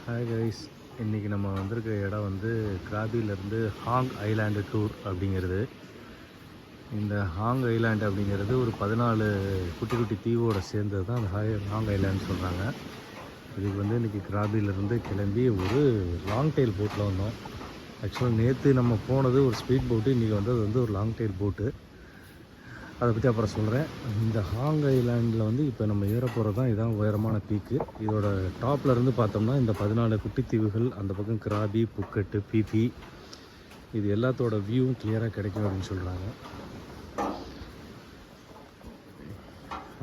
Hi guys, இன்றைக்கி நம்ம வந்திருக்க இடம் வந்து கிராபியிலேருந்து ஹாங் ஐலாண்டு டூர் அப்படிங்கிறது. இந்த ஹாங் ஐலாண்டு அப்படிங்கிறது ஒரு 14 குட்டி குட்டி தீவோடு சேர்ந்தது தான் அந்த ஹாங் ஐலாண்டு சொல்கிறாங்க. இதுக்கு வந்து இன்றைக்கி கிராபியிலேருந்து கிளம்பி ஒரு லாங் டெயில் போட்டில் வந்தோம். ஆக்சுவலாக நேற்று நம்ம போனது ஒரு ஸ்பீட் போட்டு, இன்றைக்கி வந்து அது வந்து ஒரு லாங் டெயில் போட்டு. அதை பற்றி அப்புறம் சொல்கிறேன். இந்த ஹாங் ஐலாண்டில் வந்து இப்போ நம்ம ஏற போகிறது தான் இதான் உயரமான பீக்கு. இதோட டாப்பில் இருந்து பார்த்தோம்னா இந்த 14 குட்டித்தீவுகள், அந்த பக்கம் கிராபி, புக்கெட்டு, பிபி, இது எல்லாத்தோட வியூவும் கிளியராக கிடைக்கும் அப்படின்னு சொல்கிறாங்க.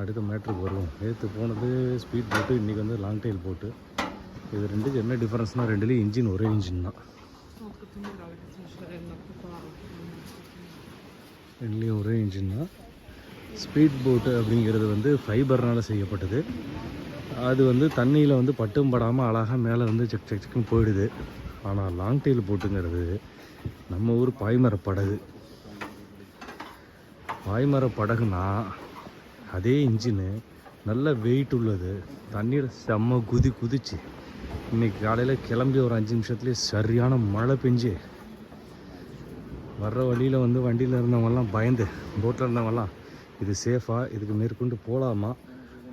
அடுத்த மேட்ருக்கு வருவோம். நேற்று போனது ஸ்பீட் போட்டு, இன்றைக்கி வந்து லாங் டெயில் போட்டு. இது ரெண்டுக்கு என்ன டிஃப்ரென்ஸ்னால் ரெண்டுலேயும் இன்ஜின் ஒரே இன்ஜின் தான். ரெண்டுலேயும் ஒரே இன்ஜின் தான். ஸ்பீட் போட்டு அப்படிங்கிறது வந்து ஃபைபர்னால் செய்யப்பட்டது. அது வந்து தண்ணியில் வந்து பட்டும் படாமல் அழகாக மேலே வந்து செக் செக் செக்குன்னு போயிடுது. ஆனால் லாங் டெயில் போட்டுங்கிறது நம்ம ஊர் பாய்மர படகு. பாய்மர படகுனா அதே இன்ஜினு, நல்ல வெயிட் உள்ளது, தண்ணீர் செம்ம குதிச்சு. இன்றைக்கி காலையில் கிளம்பி ஒரு 5 நிமிஷத்துலேயே சரியான மழை பெஞ்சு வர்ற வழியில் வந்து வண்டியில் இருந்தவங்கலாம் பயந்து, போட்டில் இருந்தவங்கலாம் இது சேஃபாக, இதுக்கு மேற்கொண்டு போகலாமா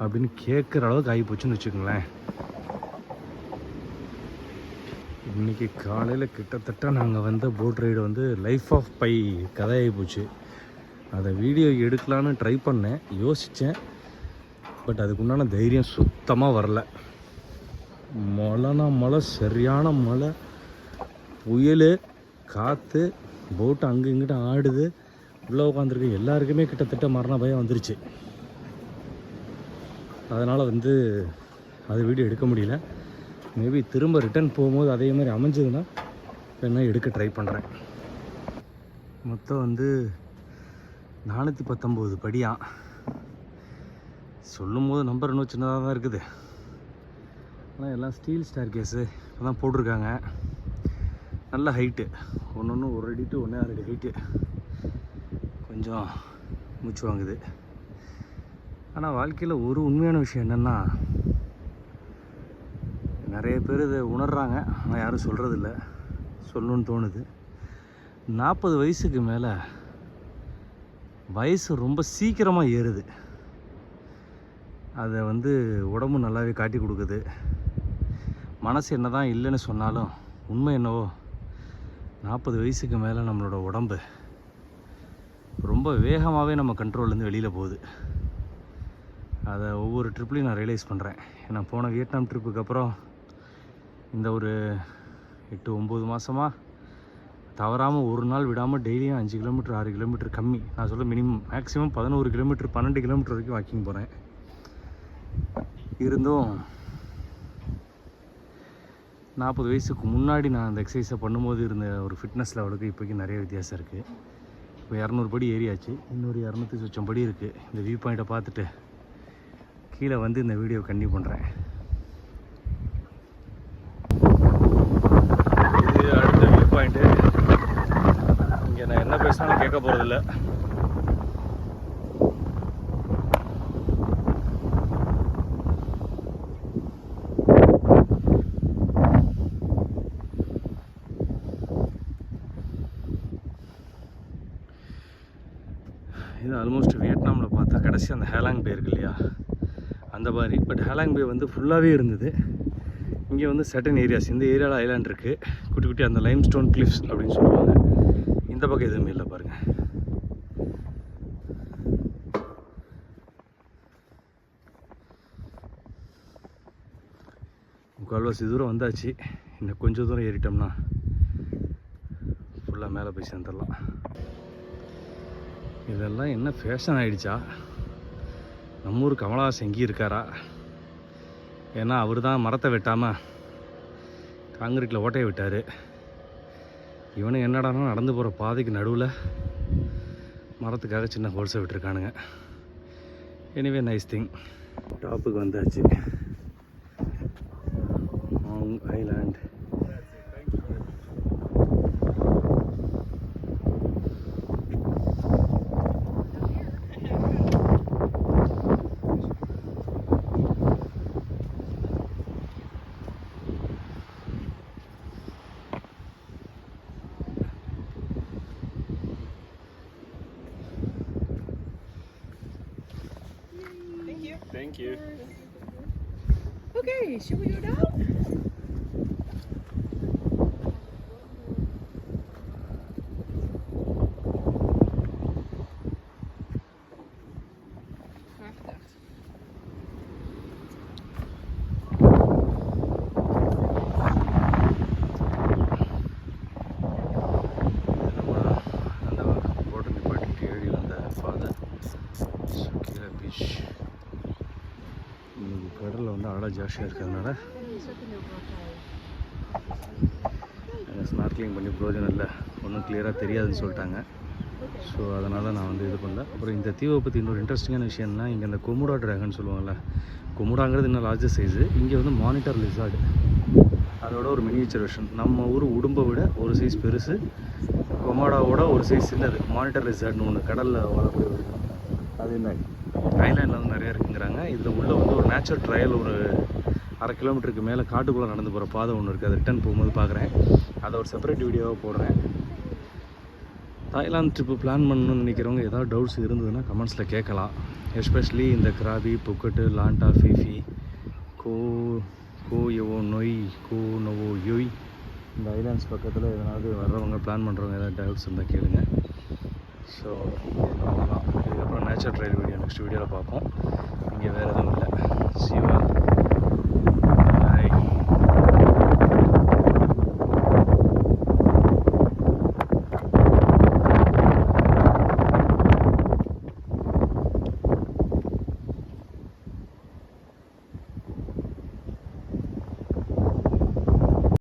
அப்படின்னு கேட்குற அளவுக்கு ஆகி போச்சுன்னு வச்சுக்கோங்களேன். இன்றைக்கி காலையில் கிட்டத்தட்ட நாங்கள் வந்த போட் ரைடு வந்து லைஃப் ஆஃப் பை கதையாகி போச்சு. அதை வீடியோ எடுக்கலான்னு ட்ரை பண்ணேன், யோசித்தேன். பட் அதுக்குண்டான தைரியம் சுத்தமாக வரல. மழை, சரியான மழை, புயல், காற்று, போட்டு அங்கே இங்கிட்ட ஆடுது. உள்ளே உட்காந்துருக்கு எல்லாருக்குமே கிட்டத்தட்ட மரண பயம் வந்துருச்சு. அதனால் வந்து அது வீடியோ எடுக்க முடியல. மேபி திரும்ப ரிட்டர்ன் போகும்போது அதே மாதிரி அமைஞ்சதுன்னா வேணா எடுக்க ட்ரை பண்ணுறேன். மொத்தம் வந்து 419 படியாக சொல்லும் போது நம்பர் இன்னும் சின்னதாக தான் இருக்குது. ஆனால் எல்லாம் ஸ்டீல் ஸ்டேர் கேஸு இப்போ தான் போட்டிருக்காங்க. நல்ல ஹைட்டு, ஒன்று 1 அடி டு 1.5 அடி ஹைட்டு. கொஞ்சம் மூச்சு வாங்குது. ஆனால் வாழ்க்கையில் ஒரு உண்மையான விஷயம் என்னென்னா, நிறைய பேர் இதை உணர்கிறாங்க, ஆனால் யாரும் சொல்கிறதில்ல. சொல்லணுன்னு தோணுது. 40 வயசுக்கு மேலே வயசு ரொம்ப சீக்கிரமாக ஏறுது. அதை வந்து உடம்பு நல்லாவே காட்டி கொடுக்குது. மனசு என்ன தான் இல்லைன்னு சொன்னாலும் உண்மை என்னவோ, 40 வயசுக்கு மேலே நம்மளோட உடம்பு ரொம்ப வேகமாகவே நம்ம கண்ட்ரோல்லேருந்து வெளியில் போகுது. அதை ஒவ்வொரு ட்ரிப்லையும் நான் ரியலைஸ் பண்ணுறேன். ஏன்னா போன வியட்நாம் ட்ரிப்புக்கு அப்புறம் இந்த ஒரு 8-9 மாதமாக தவறாமல் ஒரு நாள் விடாமல் டெய்லியும் 5 கிலோமீட்டர் 6 கிலோமீட்டர் கம்மி, நான் சொல்ல மினிமம் மேக்ஸிமம் 11 கிலோமீட்டர் 12 கிலோமீட்டர் வரைக்கும் வாக்கிங் போகிறேன். இருந்தும் 40 வயசுக்கு முன்னாடி நான் அந்த எக்ஸசைஸை பண்ணும்போது இருந்த ஒரு ஃபிட்னஸ் லெவலுக்கு இப்போக்கி நிறைய வித்தியாசம் இருக்குது. இப்போ 200 படி ஏறியாச்சு, இன்னொரு 200 சொச்சம் படி இருக்குது. இந்த வியூ பாயிண்ட்டை பார்த்துட்டு கீழே வந்து இந்த வீடியோ கண்டினியூ பண்ணுறேன். இது அடுத்த வியூ பாயிண்ட்டு. இங்கே நான் என்ன பேசினாலும் கேட்க போகிறதில்ல. இது ஆல்மோஸ்ட் வியட்நாமில் பார்த்தா கடைசி அந்த ஹேலாங் பே இருக்கு இல்லையா, அந்த மாதிரி. பட் ஹேலாங் பே வந்து ஃபுல்லாகவே இருந்தது. இங்கே வந்து சர்டன் ஏரியாஸ், இந்த ஏரியாவில் ஐலாண்ட் இருக்குது, குட்டி குட்டி அந்த லைம் ஸ்டோன் கிளிஃப்ஸ் அப்படின்னு சொல்லுவாங்க. இந்த பக்கம் எதுவுமே இல்லை பாருங்கள். முக்கால்வாசி தூரம் வந்தாச்சு. இன்னும் கொஞ்சம் தூரம் ஏறிட்டோம்னா ஃபுல்லாக மேலே போய் சேர்ந்துடலாம். இதெல்லாம் என்ன ஃபேஷன் ஆகிடுச்சா? நம்ம ஊர் கமலஹாசன் எங்கேயும் இருக்காரா? ஏன்னா அவர் தான் மரத்தை வெட்டாமல் காங்கிரீட்டில் ஓட்டையை விட்டார். இவனு என்னடானா நடந்து போகிற பாதைக்கு நடுவில் மரத்துக்காக சின்ன ஹோல்ஸை விட்டுருக்கானுங்க. Anyway nice thing. டாப்புக்கு வந்தாச்சு. Hong island. Thank you. Okay, should we go down? நம்ம அந்த போட்டை நிப்பாட்டிட்டு ஏறி வந்த பாதை சுக்கீரா பீச். இன்னைக்கு கடலில் வந்து அலை ஜாஸ்தியாக இருக்கிறதுனால ஸ்னார்க்லிங் பண்ணி பிரயோஜனம் இல்லை, ஒன்றும் கிளியராக தெரியாதுன்னு சொல்லிட்டாங்க. ஸோ அதனால் நான் வந்து இது பண்ணல. அப்புறம் இந்த தீவை பற்றி இன்னொரு இன்ட்ரெஸ்டிங்கான விஷயம்னா, இங்கே இந்த கொமுடா ட்ராகன் சொல்லுவாங்கள்ல, கொமுடாங்கிறது இன்னும் லார்ஜஸ்ட் சைஸு. இங்கே வந்து மானிட்டர் லிசார்டு, அதோட ஒரு மினியேச்சர் வெர்ஷன். நம்ம ஊர் உடும்பை விட ஒரு சைஸ் பெருசு, கொமாடாவோட ஒரு சைஸ் சின்னது மானிட்டர் லிசார்ட்னு ஒன்று கடலில் வாழக்கூடிய ஒரு இது. அது என்ன ஐலாண்டில் வந்து நிறையா இருக்குங்கிறாங்க. இதில் உள்ள வந்து ஒரு நேச்சுரல் ட்ரையல் ஒரு 1/2 கிலோமீட்டருக்கு மேலே காட்டுக்குள்ளே நடந்து போகிற பாதை ஒன்று இருக்குது. அது ரிட்டன் போகும்போது பார்க்குறேன். அதை ஒரு செப்பரேட் வீடியோவாக போடுறேன். தாய்லாந்து ட்ரிப்பு பிளான் பண்ணணும்னு நினைக்கிறவங்க ஏதாவது டவுட்ஸ் இருந்ததுன்னா கமெண்ட்ஸில் கேட்கலாம். எஸ்பெஷலி இந்த கிராபி, புக்கட்டு, லாண்டா, ஃபீஃபி, கோயவோ நொய், நோவோ யோய், இந்த ஐலாண்ட்ஸ் பக்கத்தில் எதனாவது வர்றவங்க பிளான் பண்ணுறவங்க ஏதாவது டவுட்ஸ் இருந்தால் கேளுங்க. ஸோ அவ்வளோதான். இதுக்கப்புறம் நேச்சர் ட்ரையல் வீடியோ நெக்ஸ்ட் வீடியோவில் பார்ப்போம். இங்கே வேறு எதுவும் இல்லை. சிவா.